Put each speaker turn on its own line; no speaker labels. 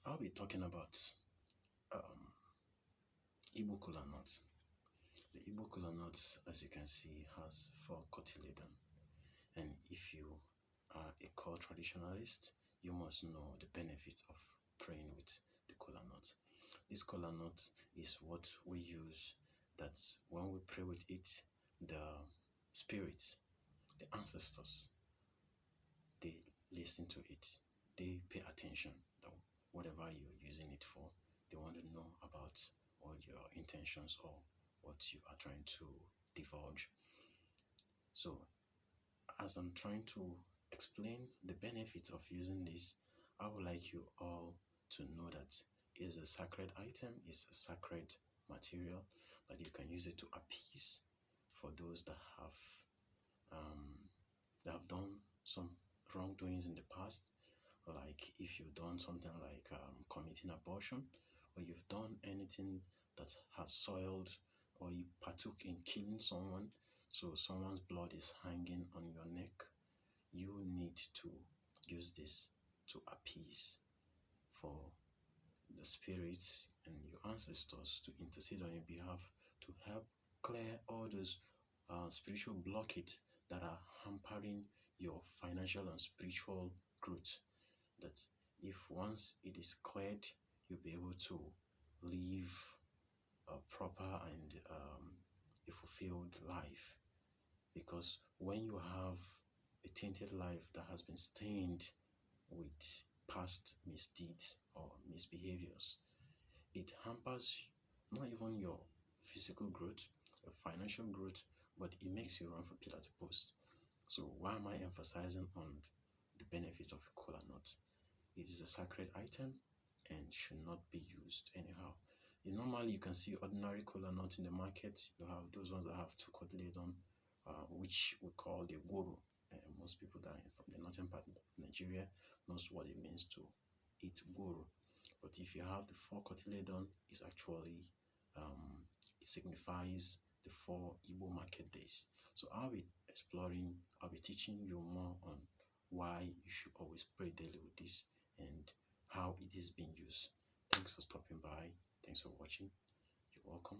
I'll be talking about um, Igbo kola nut. The Igbo kola nut, as you can see, has four cotyledon. And if you are a core traditionalist, you must know the benefits of praying with the kola nut. This kola nut is what we use, that when we pray with it, the spirits, the ancestors, they listen to it. They pay attention to whatever you're using it for. They want to know about all your intentions or what you are trying to divulge. So, as I'm trying to explain the benefits of using this, I would like you all to know that it is a sacred item, it's a sacred material, that you can use it to appease for those that have done some wrongdoings in the past, like if you've done something like committing abortion, or you've done anything that has soiled, or you partook in killing someone, so someone's blood is hanging on your neck, you need to use this to appease for the spirits and your ancestors to intercede on your behalf, to help clear all those spiritual blockades that are hampering your financial and spiritual growth. That if once it is cleared, you'll be able to live a proper and a fulfilled life. Because when you have a tainted life that has been stained with past misdeeds or misbehaviors, it hampers not even your physical growth, your financial growth, but it makes you run from pillar to post. So why am I emphasizing on the benefits of a kola nut? It is a sacred item and should not be used anyhow. Normally, you can see ordinary kola nuts in the market. You have those ones that have two cotyledon, which we call the goro. Most people that are from the northern part of Nigeria knows what it means to eat goro. But if you have the four cotyledon, it's actually it signifies the four Igbo market days. So I'll be teaching you more on why you should always pray daily with this and how it is being used. Thanks for stopping by. Thanks for watching. You're welcome.